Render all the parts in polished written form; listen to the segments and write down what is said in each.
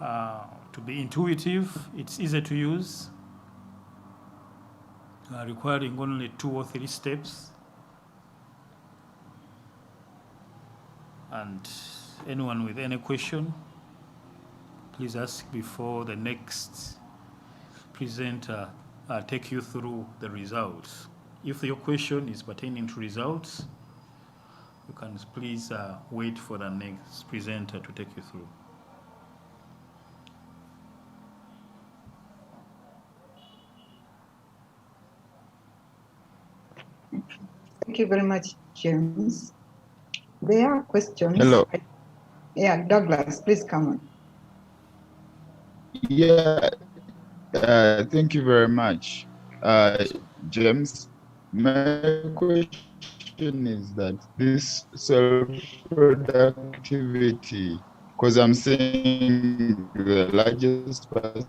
to be intuitive. It's easy to use, requiring only 2 or 3 steps. And anyone with any question, please ask before the next presenter take you through the results. If your question is pertaining to results, you can please wait for the next presenter to take you through. Thank you very much, James. There are questions. Hello. Yeah, Douglas, please come on. Yeah, thank you very much, James. My question is that this self-productivity, because I'm saying the largest percentage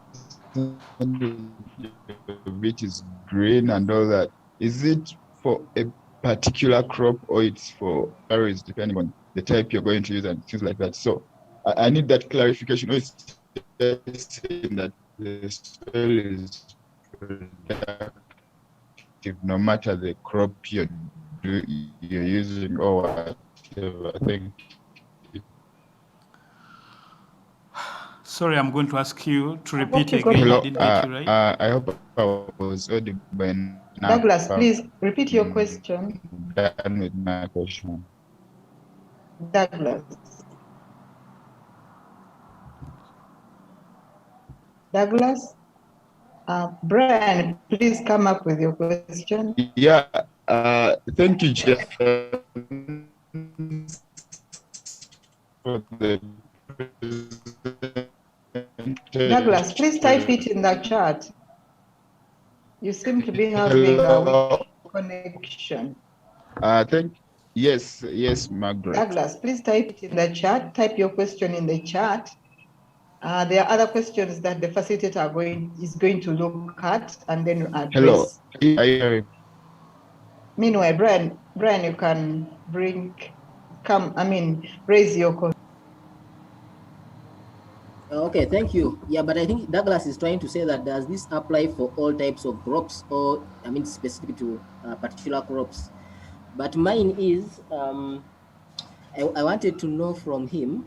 of it is green and all that. Is it for a particular crop or it's for areas depending on the type you're going to use and things like that? So I need that clarification. Or it's saying that the soil is productive no matter the crop you're using or whatever. Thank you. Sorry, I'm going to ask you to repeat again. Hello, I didn't get you right. I hope I was audible enough. Douglas, please repeat your question. Done with my question. Douglas. Douglas? Brian, please come up with your question. Yeah, thank you, Jeff, for the Douglas, please type it in the chat. You seem to be having a weak connection. Yes, Margaret. Douglas, please type it in the chat. Type your question in the chat. There are other questions that the facilitator is going to look at and then address. Hello. Meanwhile, Brian, you can raise your question. Okay, thank you. Yeah, but I think Douglas is trying to say that does this apply for all types of crops or, specific to particular crops? But mine is, I wanted to know from him,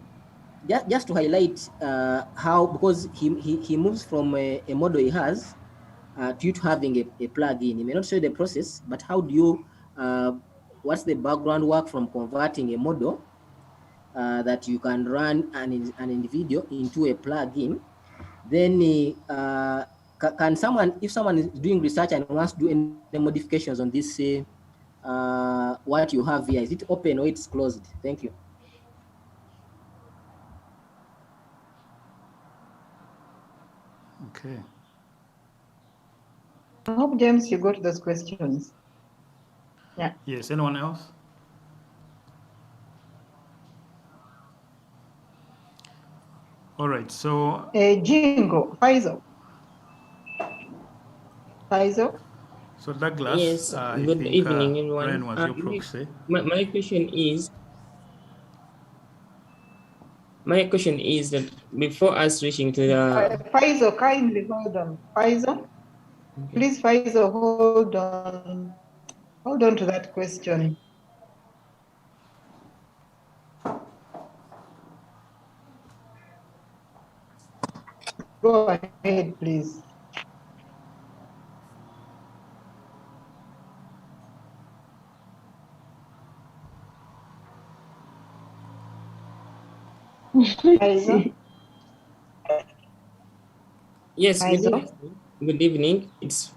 just to highlight how, because he moves from a model he has to having a plugin. He may not show the process, but how do you, what's the background work from converting a model that you can run an individual into a plugin? Then can someone, if someone is doing research and wants to do any modifications on this, what you have here, is it open or it's closed? Thank you. Okay. I hope, James, you got those questions. Yeah. Yes, anyone else? All right, so... Jingo, Faizo. So Douglas, yes, good evening, everyone. Brian was your proxy. My question is that before us reaching to the... Faizo, kindly hold on. Faizo, okay. Please, Faizo, hold on. Hold on to that question. Go ahead, please. Yes, good evening. It's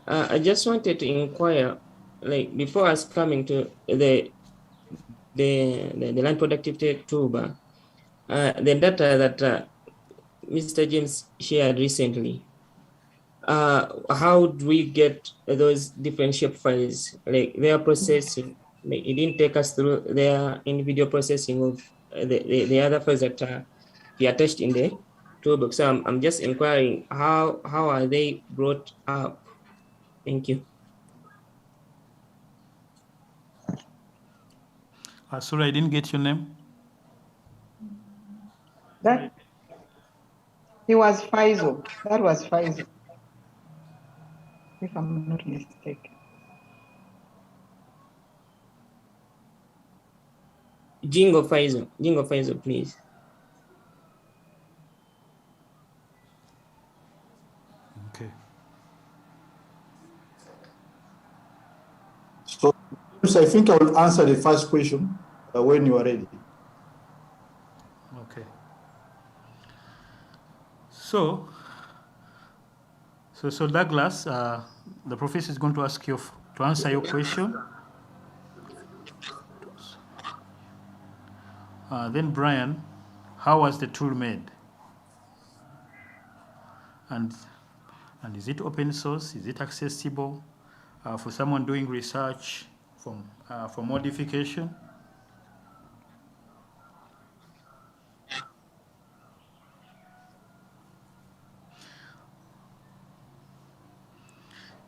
I just wanted to inquire, like before us coming to the land productivity toolbar, the data that Mr. James shared recently. How do we get those different shape files? Like their processing, like it didn't take us through their individual processing of the other files that we attached in the toolbox. So I'm just inquiring how are they brought up? Thank you. Sorry, I didn't get your name. He was Faisal. That was Faisal, if I'm not mistaken. Jingo Faisal, please. Okay. So I think I will answer the first question when you are ready. Okay. So Douglas, the professor is going to ask you to answer your question. Then Brian, how was the tool made? And is it open source? Is it accessible for someone doing research for modification?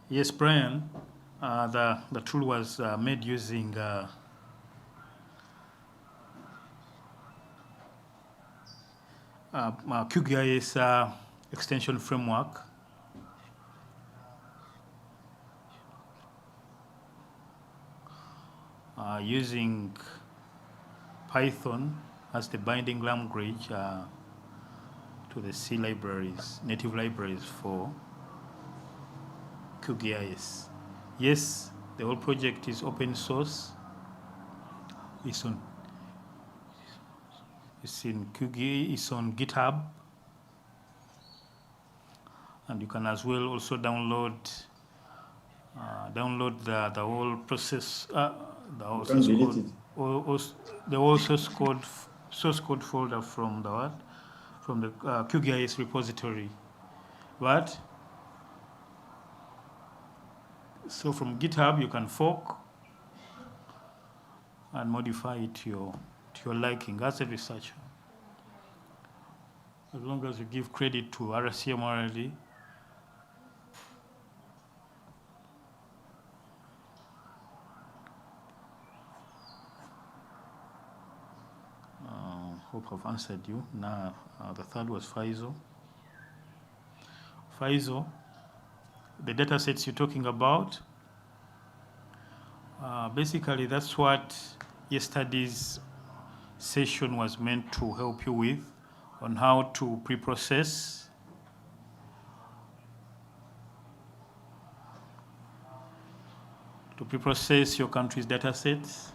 Yes, Brian, the tool was made using QGIS extension framework. Using Python as the binding language to the C libraries, native libraries for QGIS. Yes, the whole project is open source. It's on GitHub, and you can as well also download the whole process, the whole source code, source code folder from the QGIS repository. But so from GitHub you can fork and modify it to your liking as a researcher, as long as you give credit to RCM morally. Hope I've answered you. Now, the third was Faisal. Faisal, the data sets you're talking about, basically that's what yesterday's session was meant to help you with, on how to pre-process your country's data sets.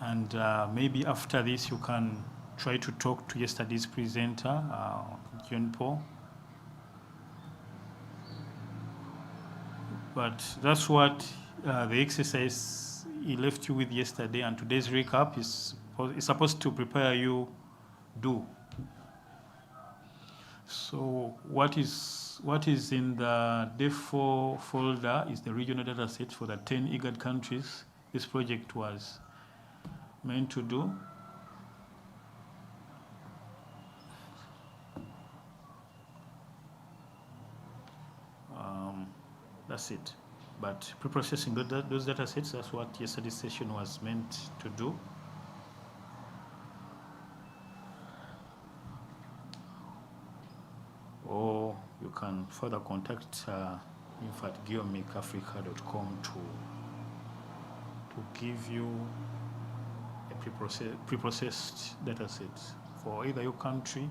And maybe after this, you can try to talk to yesterday's presenter, John Paul. But that's what the exercise he left you with yesterday, and today's recap is supposed to prepare you do. So what is in the DEF4 folder is the regional data set for the 10 IGAD countries this project was meant to do. That's it. But pre-processing those data sets, that's what yesterday's session was meant to do. Or you can further contact info@geomikafrica.com to give you a pre-processed data set for either your country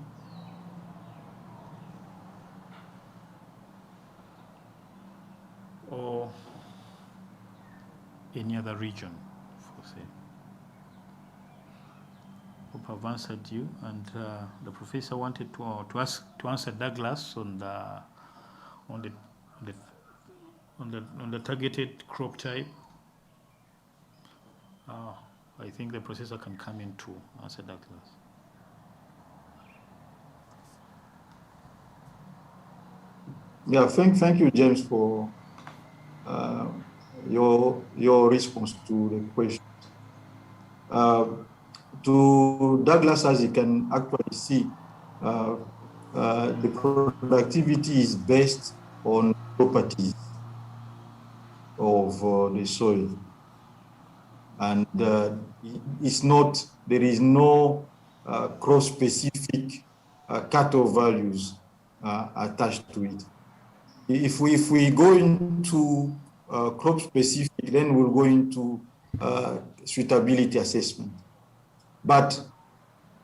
or any other region, for say. Hope I've answered you, and the professor wanted to answer Douglas on the targeted crop type. I think the professor can come in to answer Douglas. Yeah, thank you, James, for your response to the question. To Douglas, as you can actually see, the productivity is based on properties of the soil. and it's not, there is no crop-specific cutoff values attached to it. If we go into crop-specific, then we'll go into suitability assessment. But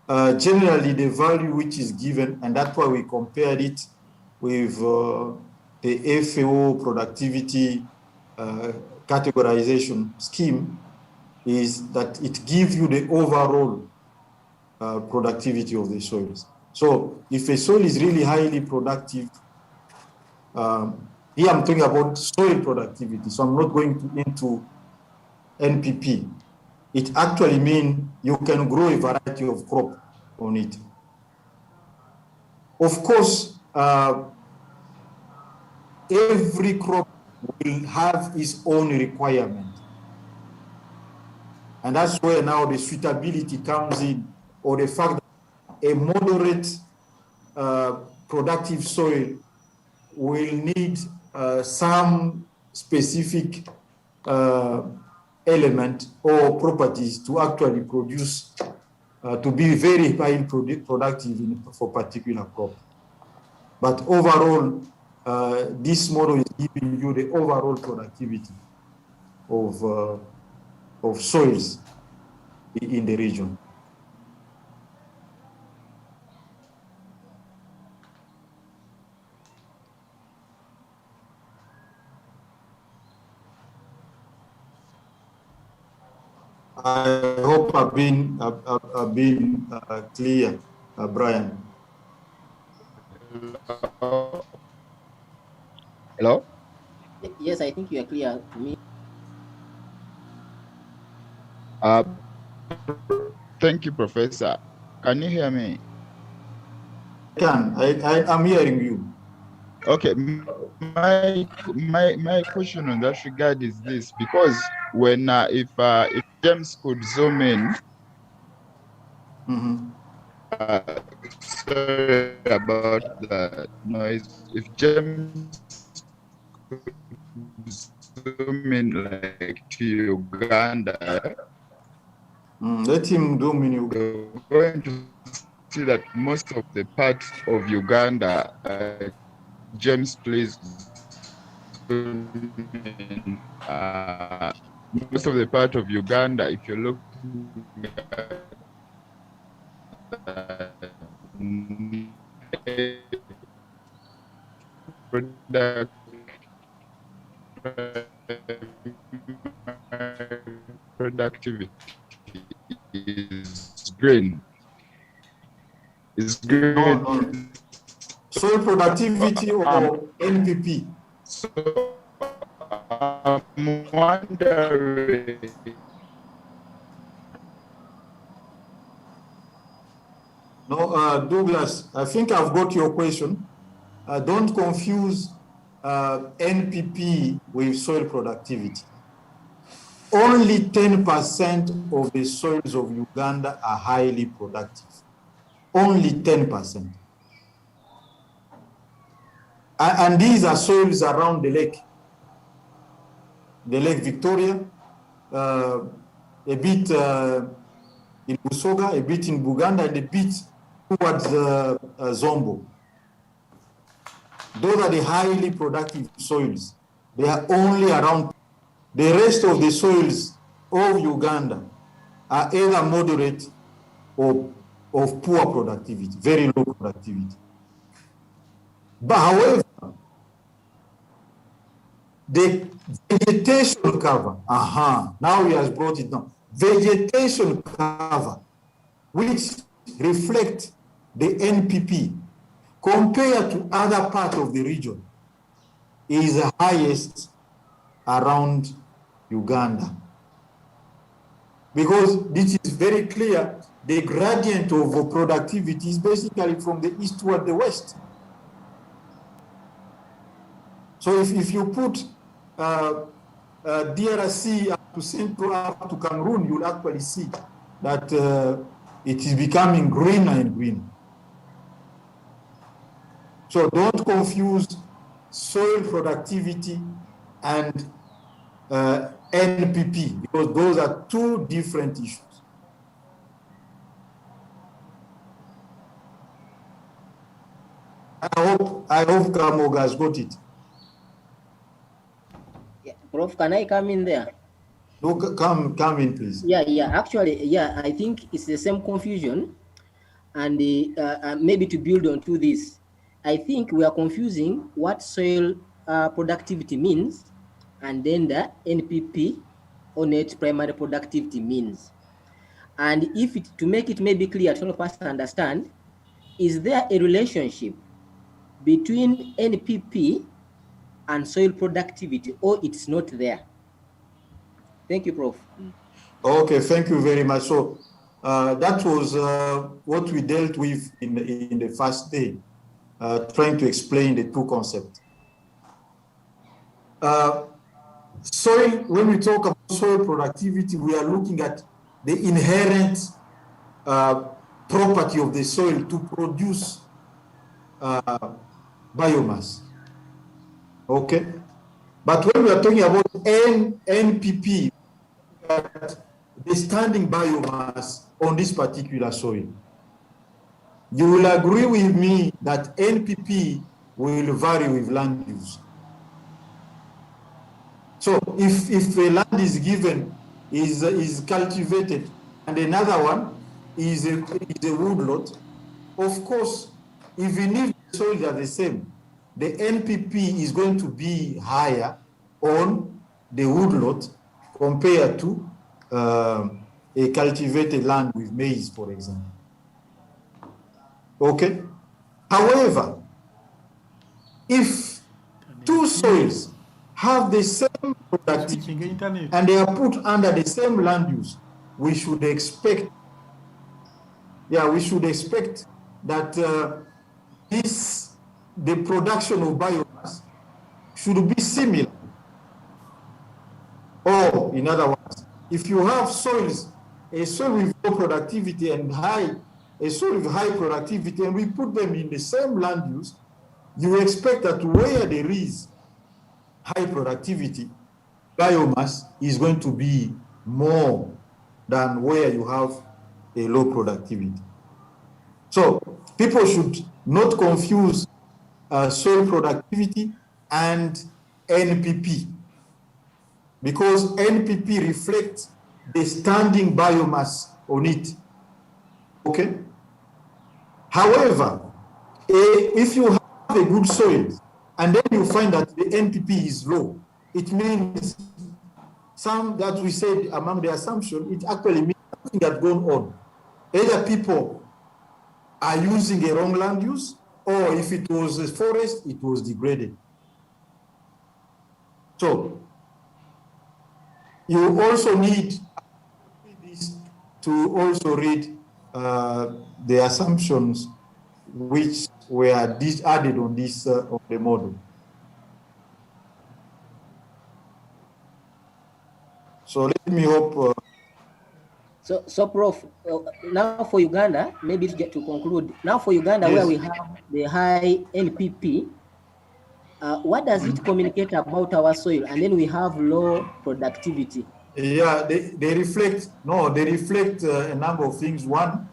generally, the value which is given, and that's why we compared it with the FAO productivity categorization scheme, is that it gives you the overall productivity of the soils. So if a soil is really highly productive, here I'm talking about soil productivity, so I'm not going into NPP. It actually means you can grow a variety of crop on it. Of course, every crop will have its own requirement. And that's where now the suitability comes in, or the fact that a moderate productive soil will need some specific element or properties to actually produce, to be very highly productive for particular crop. But overall, this model is giving you the overall productivity of soils in the region. I hope I've been clear, Brian. Hello? Yes, I think you are clear to me. Thank you, Professor. Can you hear me? I'm hearing you. Okay, my question on that regard is this, because when if James could zoom in, sorry about the noise. If James could zoom in like to Uganda, let him zoom in. You're going to see that most of the parts of Uganda, James, please zoom in. Most of the part of Uganda, if you look productivity is green. Is green. No. Soil productivity or NPP? So I'm wondering. No, Douglas, I think I've got your question. Don't confuse NPP with soil productivity. Only 10% of the soils of Uganda are highly productive. Only 10%. And these are soils around the Lake Victoria, a bit in Busoga, a bit in Buganda, and a bit towards Zombo. Those are the highly productive soils. They are only around. The rest of the soils of Uganda are either moderate or of poor productivity, very low productivity. But however, the vegetation cover, now he has brought it down. Vegetation cover, which reflect the NPP compared to other parts of the region, is the highest around Uganda. Because this is very clear, the gradient of productivity is basically from the east toward the west. So if you put DRC up to Central, up to Cameroon, you'll actually see that it is becoming greener and greener. So don't confuse soil productivity and NPP, because those are two different issues. I hope Kamoga has got it. Yeah. Prof, can I come in there? No, come in, please. Yeah. Actually, yeah, I think it's the same confusion. And maybe to build onto this, I think we are confusing what soil productivity means and then the NPP, or net primary productivity, means. And to make it maybe clear to help us understand, is there a relationship between NPP and soil productivity, or it's not there? Thank you, Prof. Okay, thank you very much. So that was what we dealt with in the first day, trying to explain the two concepts. Soil, when we talk about soil productivity, we are looking at the inherent property of the soil to produce biomass. Okay? But when we are talking about NPP, the standing biomass on this particular soil, you will agree with me that NPP will vary with land use. So if a land is given, is cultivated, and another one is a woodlot, of course, even if the soils are the same, the NPP is going to be higher on the woodlot compared to a cultivated land with maize, for example. Okay? However, if two soils have the same productivity and they are put under the same land use, we should expect that the production of biomass should be similar. Or, in other words, if you have soils, a soil with low productivity and a soil with high productivity, and we put them in the same land use, you expect that where there is high productivity, biomass is going to be more than where you have a low productivity. So people should not confuse soil productivity and NPP, because NPP reflects the standing biomass on it. Okay? However, if you have a good soil and then you find that the NPP is low, it means that we said among the assumption, it actually means something has gone on. Either people are using a wrong land use, or if it was a forest, it was degraded. So you also need to also read the assumptions which were added on this of the model. So let me hope. So Prof, now for Uganda, maybe to get to conclude, now for Uganda, yes, where we have the high NPP, what does it communicate about our soil? And then we have low productivity. Yeah, they reflect a number of things. One,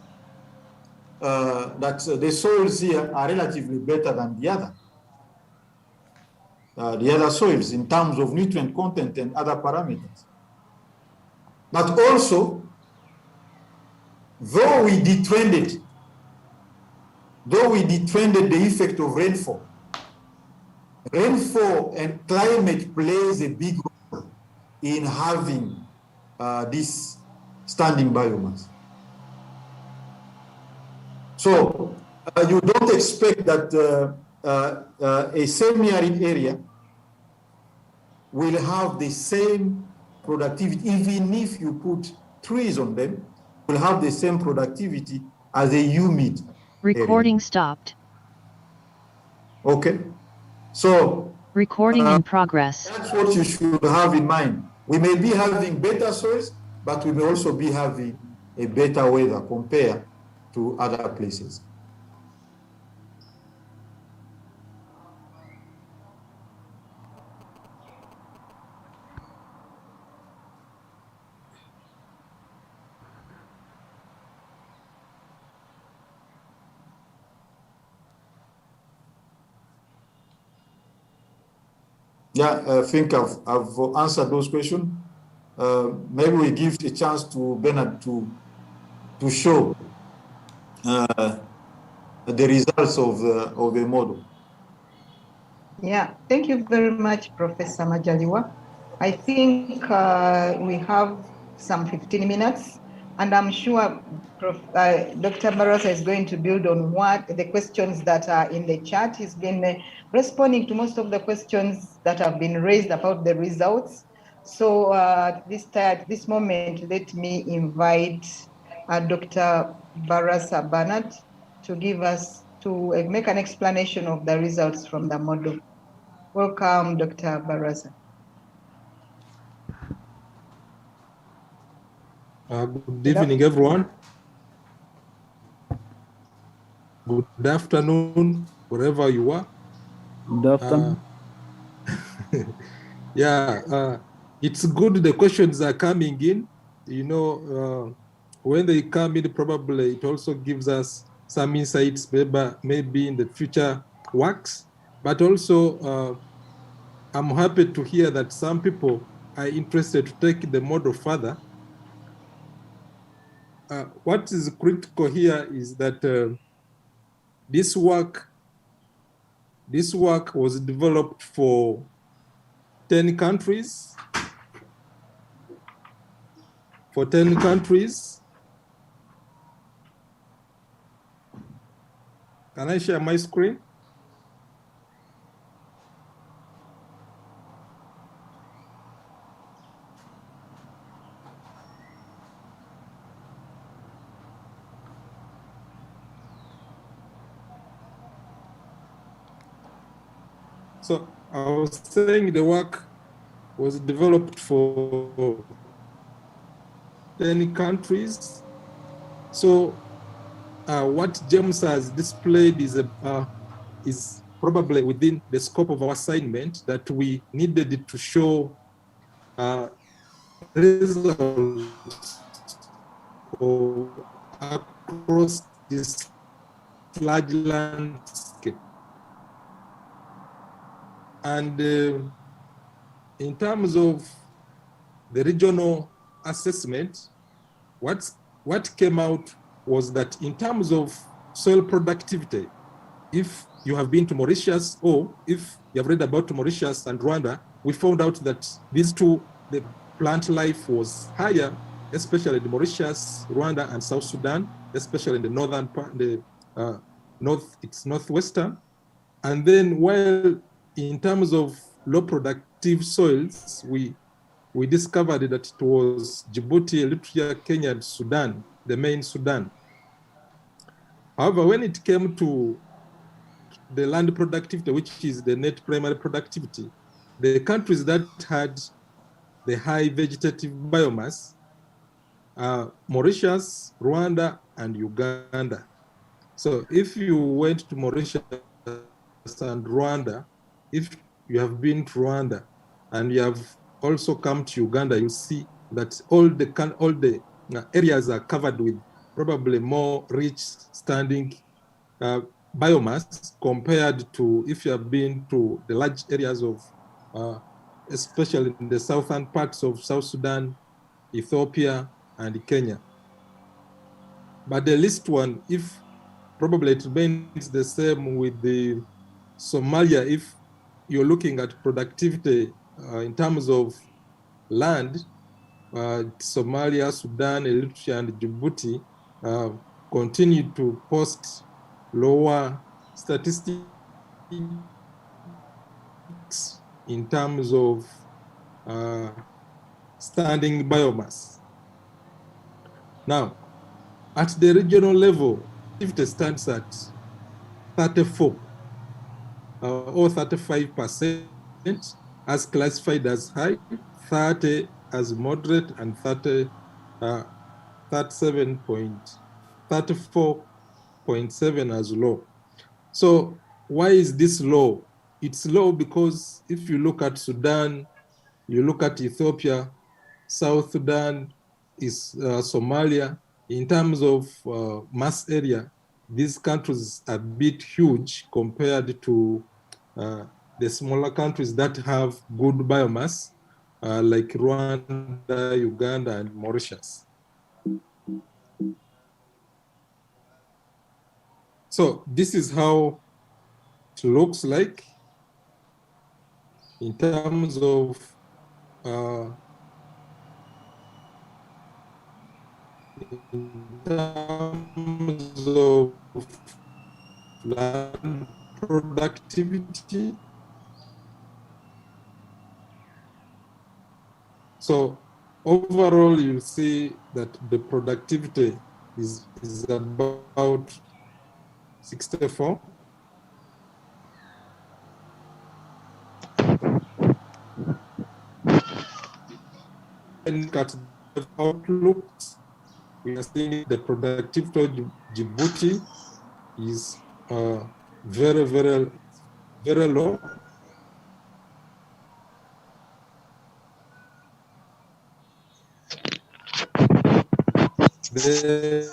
that the soils here are relatively better than the other soils in terms of nutrient content and other parameters. But also, though we detrended the effect of rainfall and climate plays a big role in having this standing biomass. So you don't expect that a semi-arid area will have the same productivity, even if you put trees on them, will have the same productivity as a humid Recording area. stopped. Okay. So recording in progress. That's what you should have in mind. We may be having better soils, but we may also be having a better weather compared to other places. Yeah, I think I've answered those questions. Maybe we give a chance to Bernard to show the results of the model. Yeah, thank you very much, Professor Majaliwa. I think we have some 15 minutes, and I'm sure Dr. Barasa is going to build on what the questions that are in the chat. He's been responding to most of the questions that have been raised about the results. So this moment, let me invite Dr. Barasa Bernard to give us, to make an explanation of the results from the model. Welcome, Dr. Barasa. Good evening, everyone. Good afternoon, wherever you are. Good afternoon. It's good the questions are coming in. You know, when they come in, probably it also gives us some insights, maybe in the future works. But also, I'm happy to hear that some people are interested to take the model further. What is critical here is that this work was developed for 10 countries. For 10 countries. Can I share my screen? So I was saying the work was developed for 10 countries. So what James has displayed is probably within the scope of our assignment, that we needed to show results across this large landscape. And in terms of the regional assessment, what came out was that in terms of soil productivity, if you have been to Mauritius, or if you have read about Mauritius and Rwanda, we found out that these two, the plant life was higher, especially in Mauritius, Rwanda, and South Sudan, especially in the northern part, northwestern. And then while in terms of low productive soils, we discovered that it was Djibouti, Eritrea, Kenya, and Sudan, the main Sudan. However, when it came to the land productivity, which is the net primary productivity, the countries that had the high vegetative biomass are Mauritius, Rwanda, and Uganda. So if you went to Mauritius and Rwanda, if you have been to Rwanda and you have also come to Uganda, you see that all the areas are covered with probably more rich standing biomass compared to if you have been to the large areas of, especially in the southern parts of South Sudan, Ethiopia, and Kenya. But the least one, if probably it remains the same with the Somalia, if you're looking at productivity in terms of land, Somalia, Sudan, Eritrea, and Djibouti continue to post lower statistics in terms of standing biomass. Now, at the regional level, it stands at 34 or 35% as classified as high, 30 as moderate, and 34.7 as low. So why is this low? It's low because if you look at Sudan, you look at Ethiopia, South Sudan, is Somalia, in terms of mass area, these countries are a bit huge compared to the smaller countries that have good biomass, like Rwanda, Uganda, and Mauritius. So this is how it looks like in terms of land productivity. So overall, you see that the productivity is about 64. And at the outlooks, we are seeing the productivity of Djibouti is very, very, very low. Then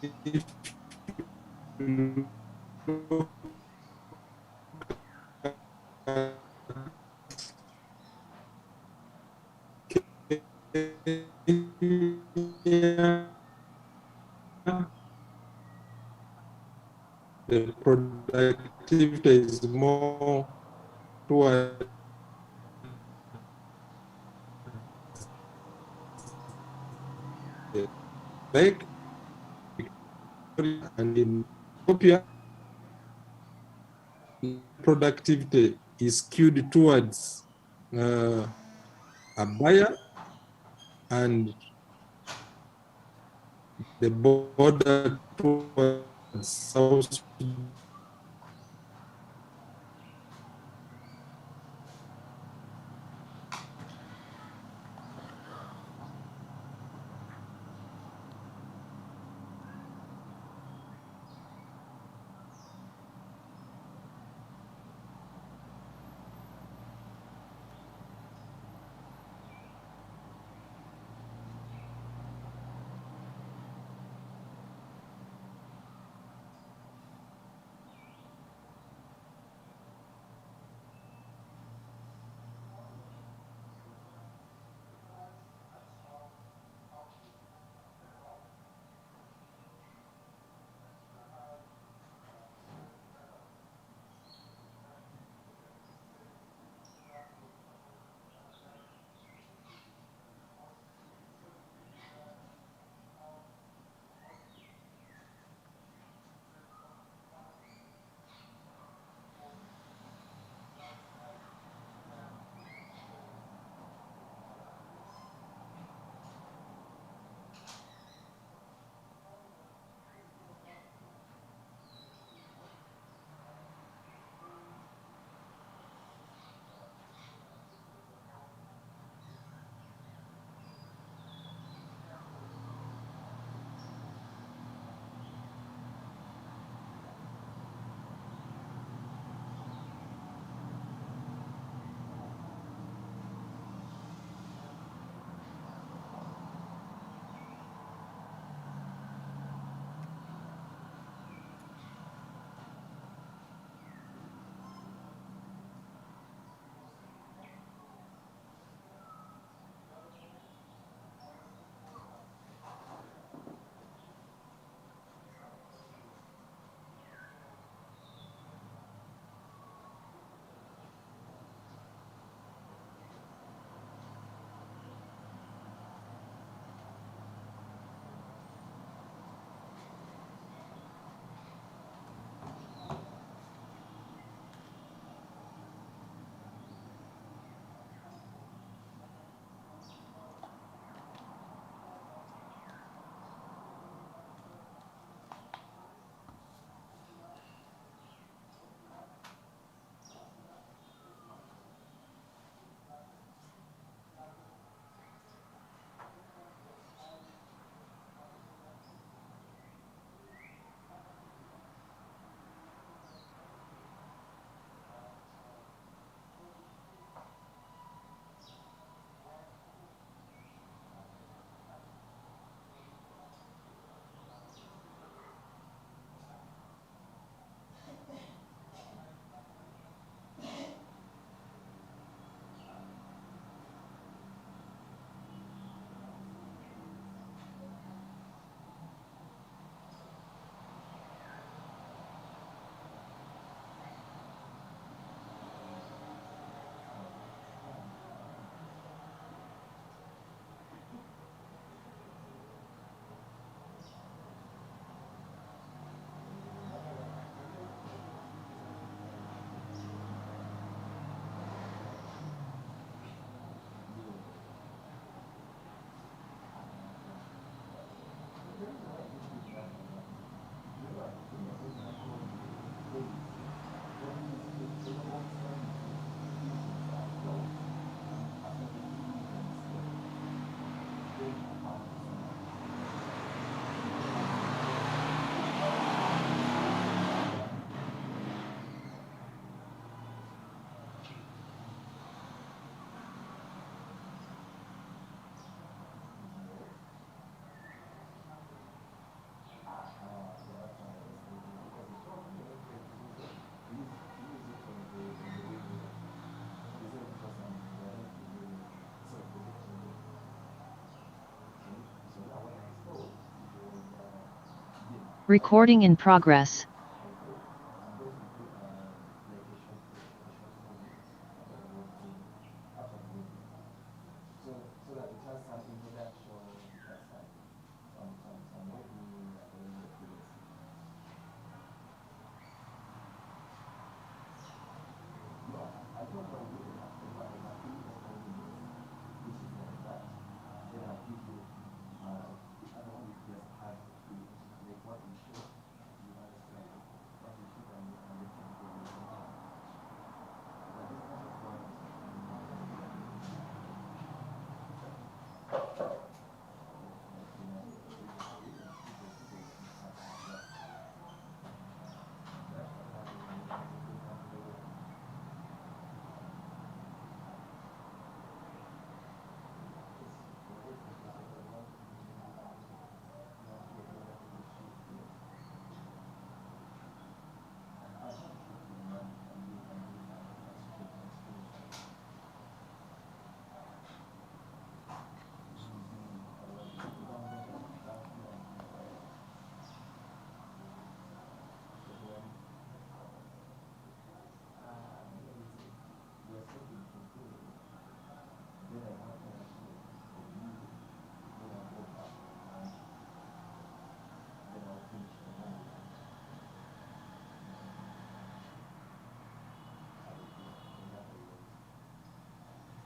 if you look at Kenya, the productivity is more toward the lake, and in Ethiopia, productivity is skewed towards Abaya and the border towards South Sudan. Recording in progress.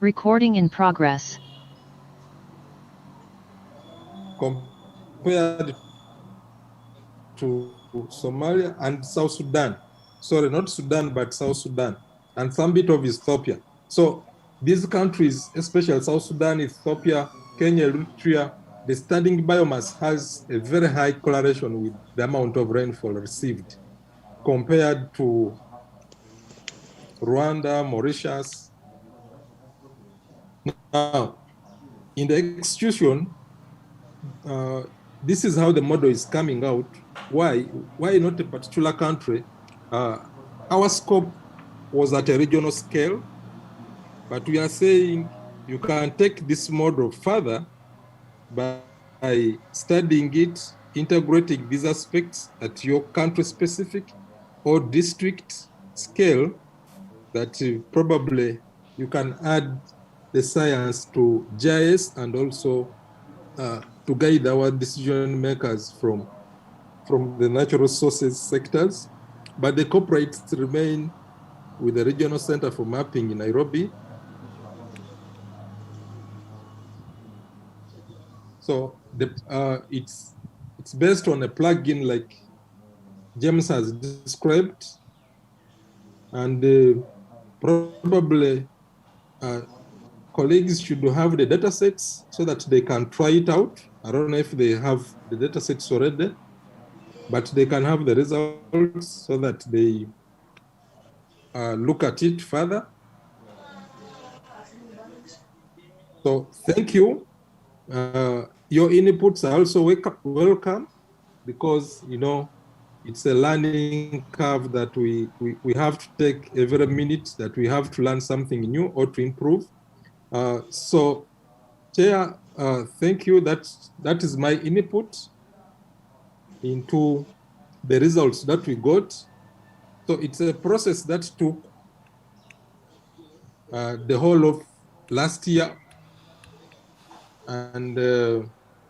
Recording in progress. Compared to Somalia and South Sudan. Sorry, not Sudan, but South Sudan, and some bit of Ethiopia. So these countries, especially South Sudan, Ethiopia, Kenya, Eritrea, the standing biomass has a very high correlation with the amount of rainfall received compared to Rwanda, Mauritius. Now, in the execution, this is how the model is coming out. Why not a particular country? Our scope was at a regional scale, but we are saying you can take this model further by studying it, integrating these aspects at your country specific or district scale, that probably you can add the science to GIS and also to guide our decision makers from the natural resources sectors. But the corporates remain with the Regional Center for Mapping in Nairobi. So it's based on a plugin like James has described, and probably colleagues should have the data sets so that they can try it out. I don't know if they have the data sets already, but they can have the results so that they look at it further. So thank you. Your inputs are also welcome, because it's a learning curve that we have to take every minute, that we have to learn something new or to improve. So Chair, thank you. That is my input into the results that we got. So it's a process that took the whole of last year, and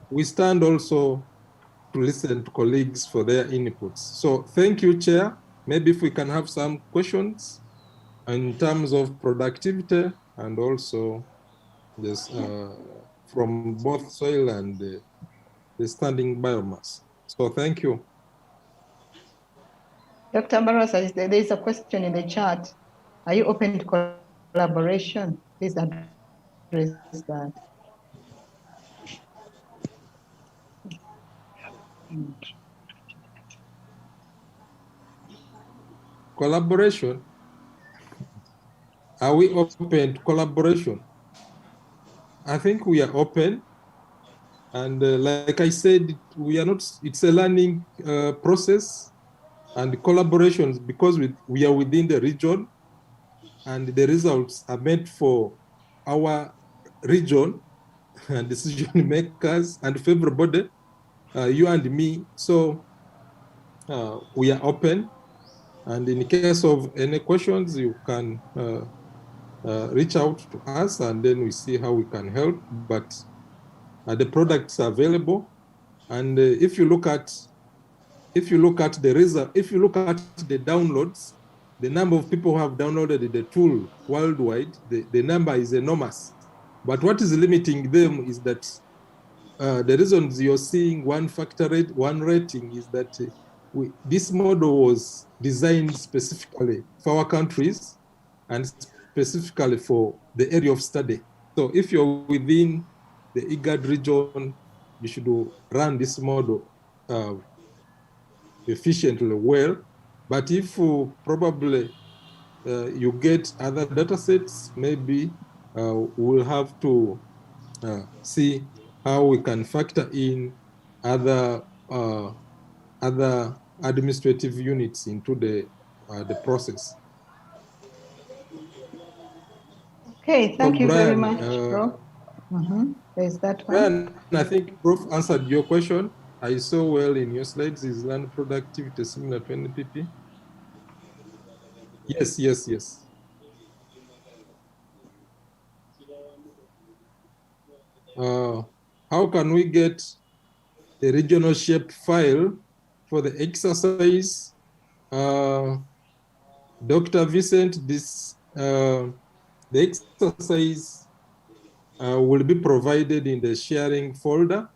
we stand also to listen to colleagues for their inputs. So thank you, Chair. Maybe if we can have some questions in terms of productivity and also this from both soil and the standing biomass. So thank you. Dr. Barasa, there is a question in the chat. Are you open to collaboration? Please address that. Collaboration. Are we open to collaboration? I think we are open. And like I said, we are not, it's a learning process and collaborations, because we are within the region and the results are meant for our region and decision makers and for everybody, you and me. So we are open. And in case of any questions, you can reach out to us, and then we see how we can help. But the products are available, and if you look at the result, if you look at the downloads, the number of people who have downloaded the tool worldwide, the number is enormous. But what is limiting them is that the reasons you're seeing one factor rate, one rating is that this model was designed specifically for our countries and specifically for the area of study. So if you're within the IGAD region, you should run this model efficiently well. But if probably you get other data sets, maybe we'll have to see how we can factor in other administrative units into the process. Okay, thank you very Brian, much, Prof. There's that one. Brian, I think Prof answered your question. I saw well in your slides is land productivity similar to NPP? Yes, yes, yes. How can we get the regional shape file for the exercise? Dr. Vincent, the exercise will be provided in the sharing folder.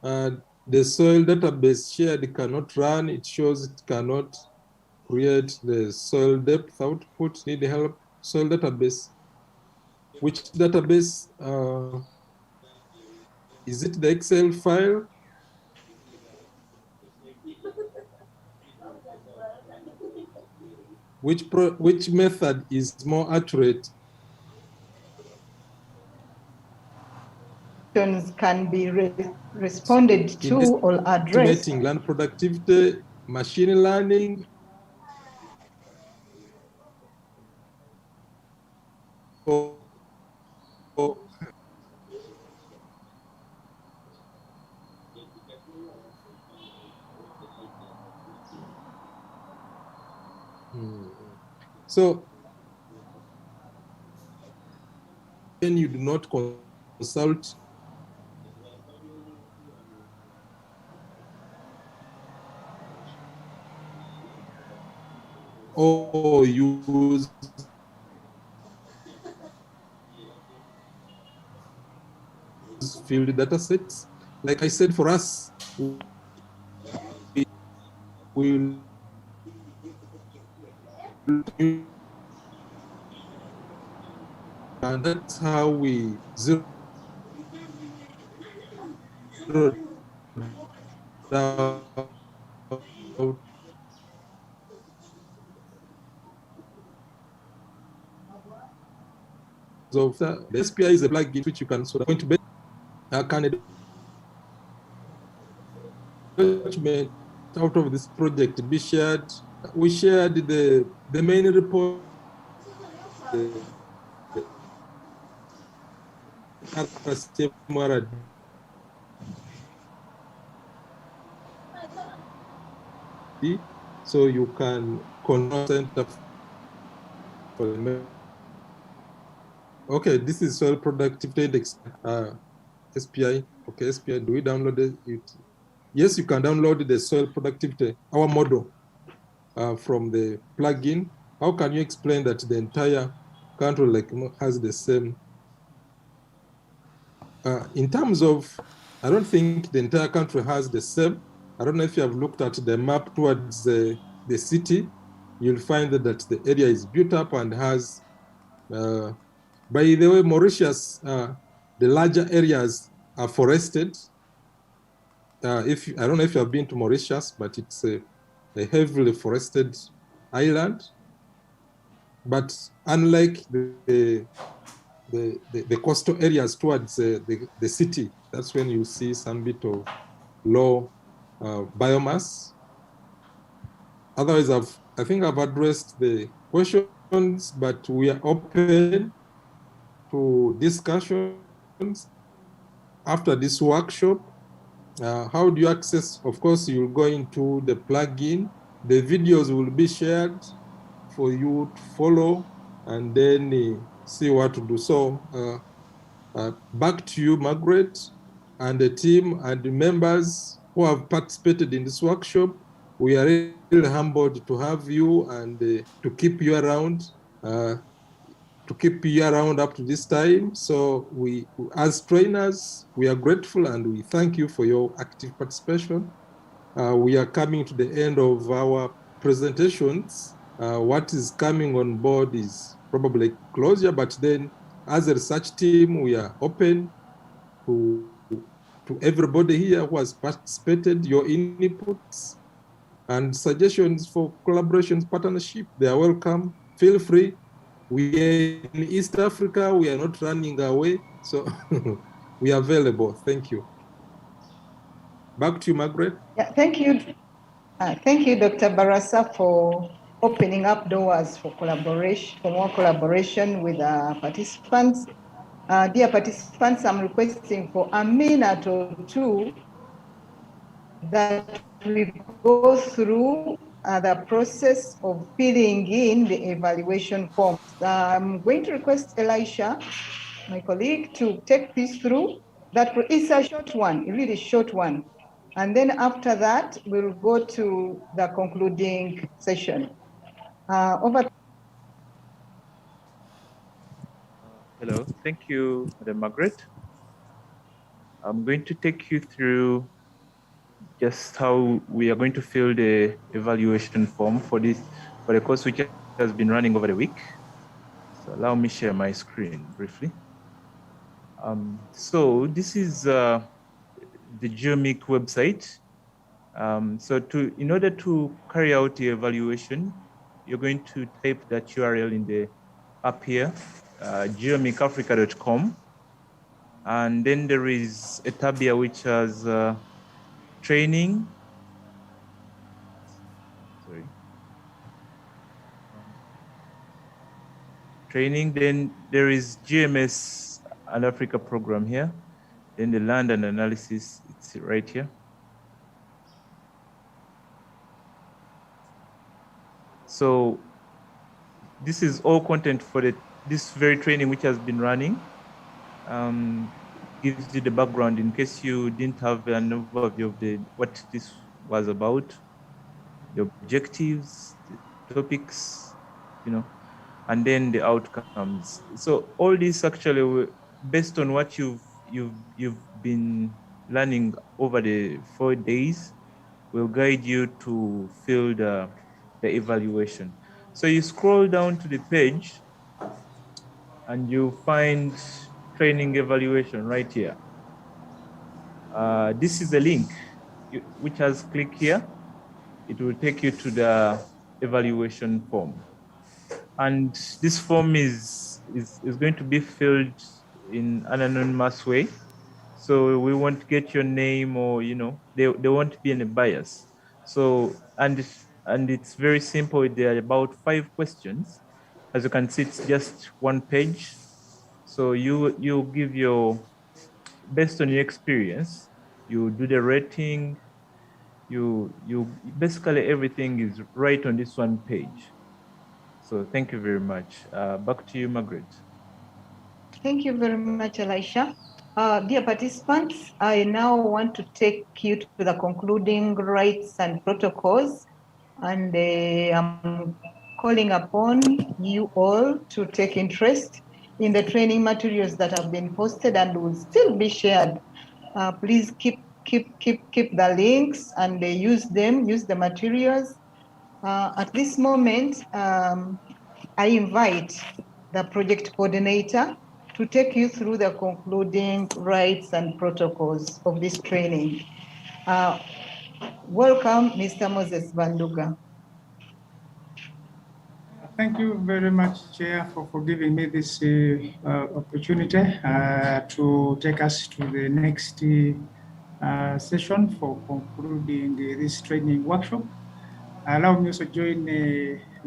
The soil database shared cannot run. It shows it cannot create the soil depth output. Need help. Soil database. Which database? Is it the Excel file? Which method is more accurate? Can be responded to or addressed. Estimating land productivity, machine learning, So when you do not consult or use field data sets, like I said, for us, we and that's how we zero out of the SPI is a plugin which you can sort of point to can document out of this project be shared. We shared the main report, so you can consent for okay, this is soil productivity index, SPI. Okay, SPI, do we download it? Yes, you can download the soil productivity, our model, from the plugin. How can you explain that the entire country has the same? In terms of, I don't think the entire country has the same. I don't know if you have looked at the map towards the city. You'll find that the area is built up and has, by the way, Mauritius, the larger areas are forested. I don't know if you have been to Mauritius, but it's a heavily forested island. But unlike the coastal areas towards the city, that's when you see some bit of low biomass. Otherwise, I think I've addressed the questions, but we are open to discussions after this workshop. How do you access? Of course, you'll go into the plugin. The videos will be shared for you to follow and then see what to do. So back to you, Margaret, and the team and the members who have participated in this workshop. We are really humbled to have you and to keep you around. Up to this time. So we, as trainers, we are grateful and we thank you for your active participation. We are coming to the end of our presentations. What is coming on board is probably closure, but then as a research team, we are open to everybody here who has participated. Your inputs and suggestions for collaborations, partnership, they are welcome. Feel free. We are in East Africa, we are not running away, so we are available. Thank you. Back to you, Margaret. Yeah, thank you. Thank you, Dr. Barasa, for opening up doors for collaboration, for more collaboration with participants. Dear participants, I'm requesting for a minute or two that we go through the process of filling in the evaluation forms. I'm going to request Elisha, my colleague, to take this through. That is a short one, a really short one. And then after that, we'll go to the concluding session. Over. Hello, thank you, Madam Margaret. I'm going to take you through just how we are going to fill the evaluation form for the course which has been running over the week. So allow me share my screen briefly. So this is the GEO-MIK website. So in order to carry out the evaluation, you're going to type that URL in the app here, geomikafrica.com. And then there is a tab here which has training. Sorry. Training, then there is GMS and Africa program here. Then the land and analysis, it's right here. So this is all content for this very training which has been running. Gives you the background in case you didn't have an overview of what this was about, the objectives, the topics, and then the outcomes. So all this actually, based on what you've been learning over the 4 days, will guide you to fill the evaluation. So you scroll down to the page and you find training evaluation right here. This is the link which has click here. It will take you to the evaluation form. And this form is going to be filled in an anonymous way. So we won't get your name or, there won't be any bias. So, and it's very simple. There are about 5 questions. As you can see, it's just 1 page. So you give based on your experience, you do the rating, you basically everything is right on this 1 page. So thank you very much. Back to you, Margaret. Thank you very much, Elisha. Dear participants, I now want to take you to the concluding rights and protocols, and I'm calling upon you all to take interest in the training materials that have been posted and will still be shared. Please keep the links and use the materials. At this moment, I invite the project coordinator to take you through the concluding rights and protocols of this training. Welcome, Mr. Moses Banduga. Thank you very much, Chair, for giving me this opportunity to take us to the next session for concluding this training workshop. Allow me also join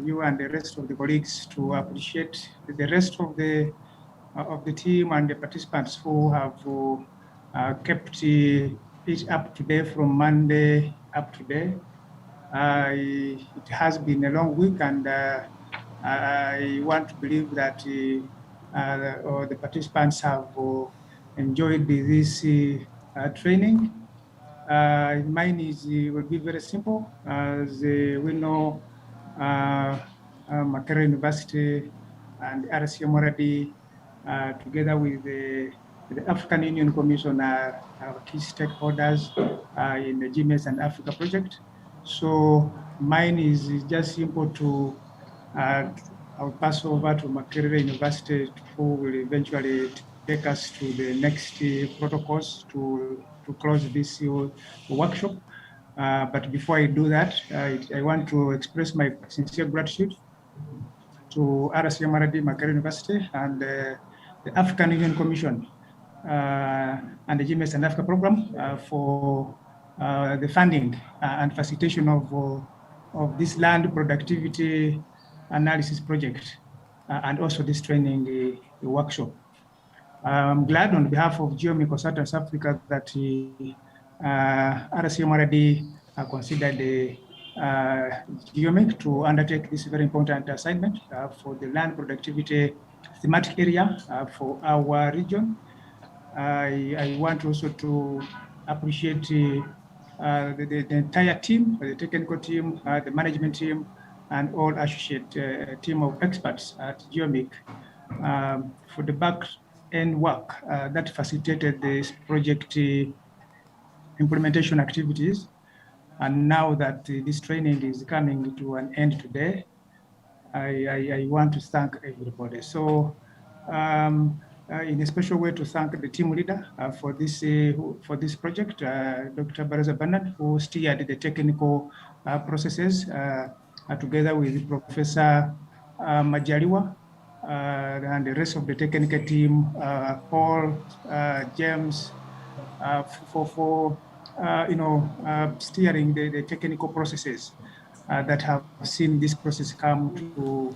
you and the rest of the colleagues to appreciate the rest of the team and the participants who have kept it up to date from Monday up to date. It has been a long week, and I want to believe that all the participants have enjoyed this training. Mine will be very simple. As we know, Makerere University and RCM already, together with the African Union Commission, are key stakeholders in the GMS and Africa project. So mine is just simple to, I'll pass over to Makerere University, who will eventually take us to the next protocols to close this workshop. But before I do that, I want to express my sincere gratitude to RCMRD Makerere University and the African Union Commission and the GMS and Africa program for the funding and facilitation of this land productivity analysis project and also this training workshop. I'm glad on behalf of GEO-MIK Consultants Africa that RCM already considered the GEO-MIK to undertake this very important assignment for the land productivity thematic area for our region. I want also to appreciate the entire team, the technical team, the management team, and all associate team of experts at GEO-MIK for the back-end work that facilitated this project implementation activities. And now that this training is coming to an end today, I want to thank everybody. So in a special way to thank the team leader for this project, Dr. Barasa Bernard, who steered the technical processes together with Professor Majaliwa and the rest of the technical team, Paul, James, for steering the technical processes that have seen this process come to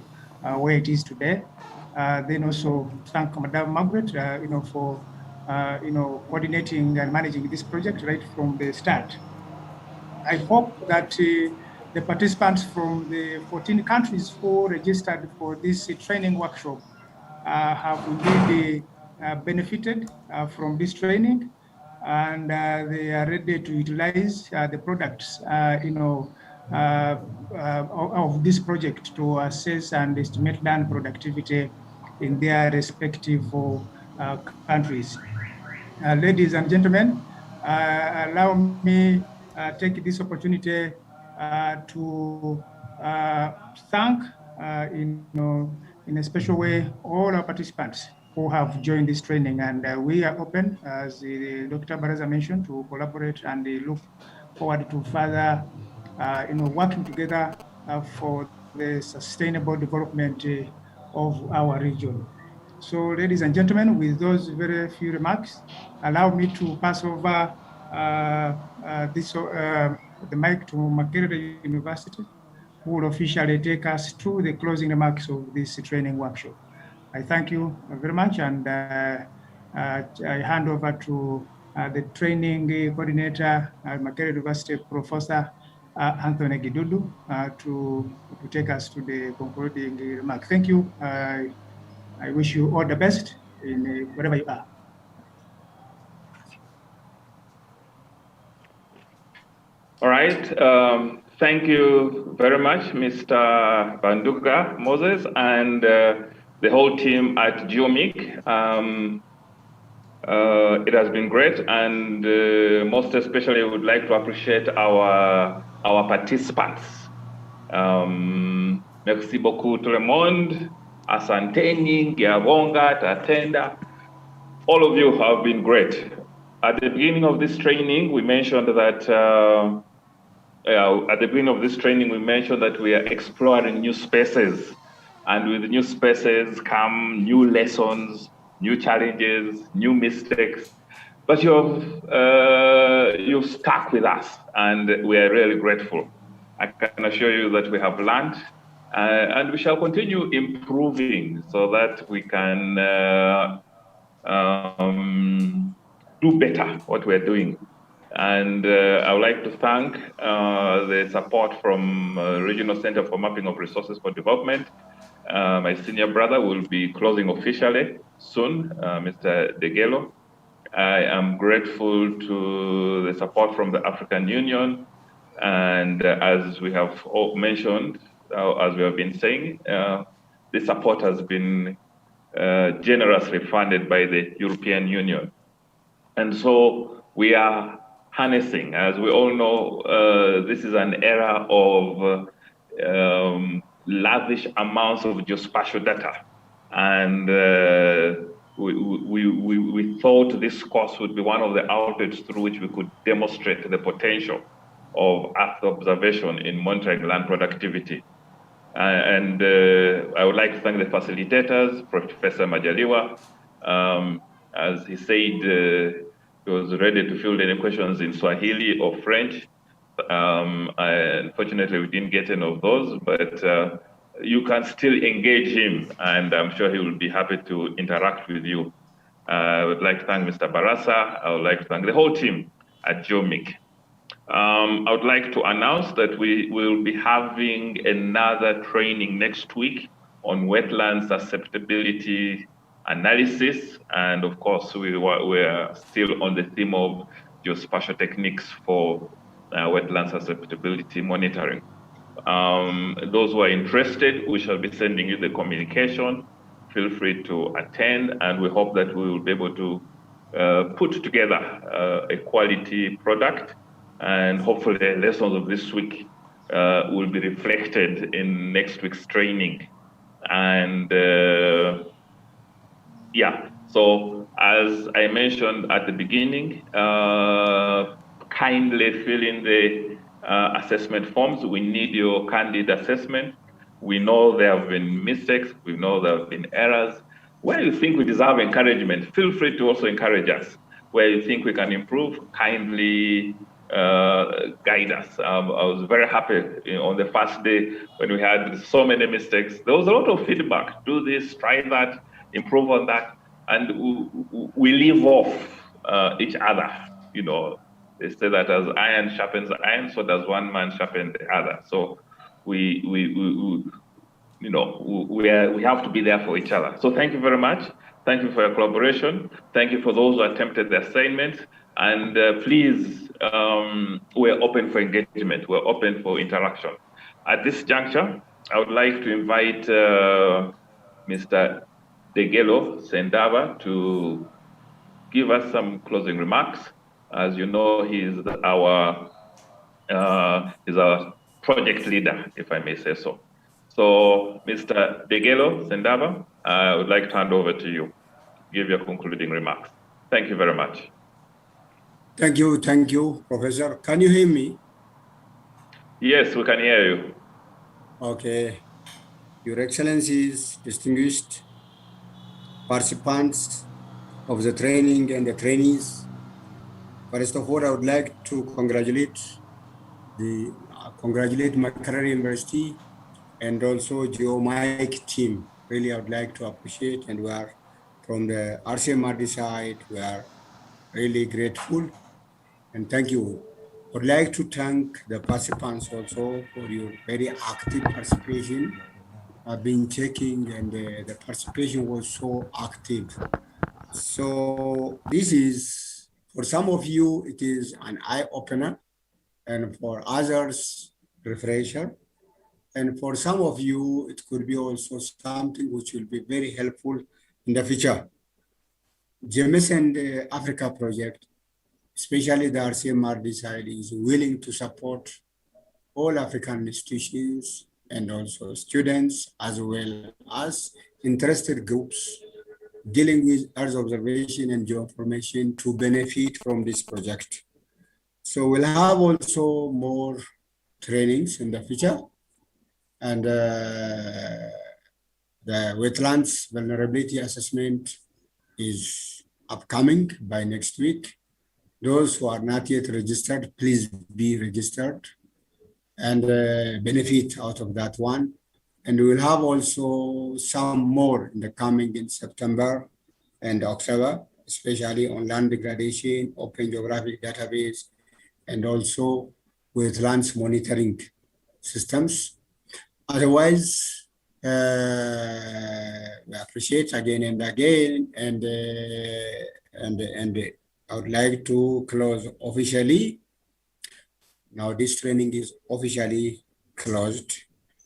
where it is today. Then also thank Madam Margaret, for coordinating and managing this project right from the start. I hope that the participants from the 14 countries who registered for this training workshop have indeed benefited from this training, and they are ready to utilize the products, of this project to assess and estimate land productivity in their respective countries. Ladies and gentlemen, allow me take this opportunity to thank, in a special way, all our participants who have joined this training, and we are open, as Dr. Barasa mentioned, to collaborate and look forward to further, working together for the sustainable development of our region. So, ladies and gentlemen, with those very few remarks, allow me to pass over the mic to Makerere University, who will officially take us through the closing remarks of this training workshop. I thank you very much, and I hand over to the training coordinator at Makerere University, Professor Anthony Gidudu, to take us to the concluding remark. Thank you. I wish you all the best in wherever you are. All right. Thank you very much, Mr. Banduga Moses, and the whole team at GEO-MIK. It has been great, and most especially, we would like to appreciate our participants. Merci beaucoup tout le monde. Asanteni, Giabonga, Tatenda. All of you have been great. At the beginning of this training, we mentioned that we are exploring new spaces, and with new spaces come new lessons, new challenges, new mistakes. But you've stuck with us, and we are really grateful. I can assure you that we have learned, and we shall continue improving so that we can do better what we're doing. And I would like to thank the support from Regional Center for Mapping of Resources for Development. My senior brother will be closing officially soon, Mr. Degelo. I am grateful to the support from the African Union. And as we have all mentioned, as we have been saying, the support has been generously funded by the European Union. And so we are harnessing, as we all know, this is an era of lavish amounts of geospatial data. And we thought this course would be one of the outlets through which we could demonstrate the potential of Earth observation in monitoring land productivity. And I would like to thank the facilitators, Professor Majaliwa. As he said, he was ready to field any questions in Swahili or French. Unfortunately, we didn't get any of those, but you can still engage him, and I'm sure he will be happy to interact with you. I would like to thank Mr. Barasa. I would like to thank the whole team at GEO-MIK. I would like to announce that we will be having another training next week on wetland susceptibility analysis. And of course, we are still on the theme of geospatial techniques for wetland susceptibility monitoring. Those who are interested, we shall be sending you the communication. Feel free to attend, and we hope that we will be able to put together a quality product, and hopefully the lessons of this week will be reflected in next week's training. And yeah, so as I mentioned at the beginning, kindly fill in the assessment forms. We need your candid assessment. We know there have been mistakes. We know there have been errors. Where you think we deserve encouragement, feel free to also encourage us. Where you think we can improve, kindly guide us. I was very happy on the first day when we had so many mistakes. There was a lot of feedback. Do this, try that, improve on that. And we leave off each other. You know, they say that as iron sharpens iron, so does one man sharpen the other. So we have to be there for each other. So thank you very much. Thank you for your collaboration. Thank you for those who attempted the assignment. And please, we're open for engagement. We're open for interaction. At this juncture, I would like to invite Mr. Degelo Sendaba to give us some closing remarks. As you know, he's our project leader, if I may say so. So, Mr. Degelo Sendaba, I would like to hand over to you. Give your concluding remarks. Thank you very much. Thank you, Professor. Can you hear me? Yes, we can hear you. Okay. Your Excellencies, distinguished participants of the training and the trainees, first of all, I would like to congratulate Makerere University and also GEO-MIK team. Really, I would like to appreciate, and we are from the RCMRD side, we are really grateful and thank you. I would like to thank the participants also for your very active participation. I've been checking and the participation was so active. So this is, for some of you, it is an eye-opener, and for others, refresher. And for some of you, it could be also something which will be very helpful in the future. GMS and Africa project, especially the RCMRD side, is willing to support all African institutions and also students, as well as interested groups dealing with Earth observation and geoinformation to benefit from this project. So we'll have also more trainings in the future. And the wetlands vulnerability assessment is upcoming by next week. Those who are not yet registered, please be registered and benefit out of that one. And we will have also some more in the coming in September and October, especially on land degradation, open geographic database, and also wetlands monitoring systems. Otherwise, we appreciate again and again, and I would like to close officially. Now this training is officially closed.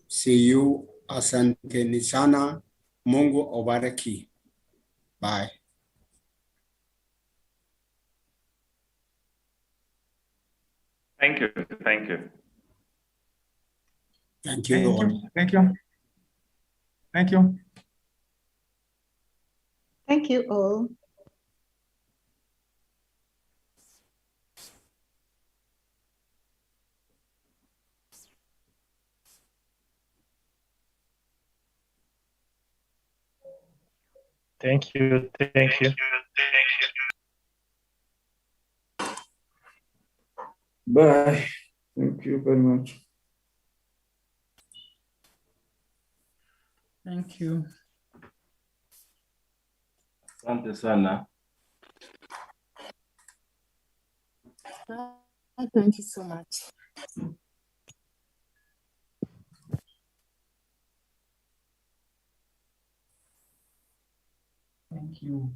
See you, asante ni sana, Mungu obariki. Bye. Thank you. Thank you. Thank you. Thank you. Thank you. Thank you. Thank you all. Thank you. Thank you. Bye. Thank you very much. Thank you. Asante sana. Thank you so much. Thank you.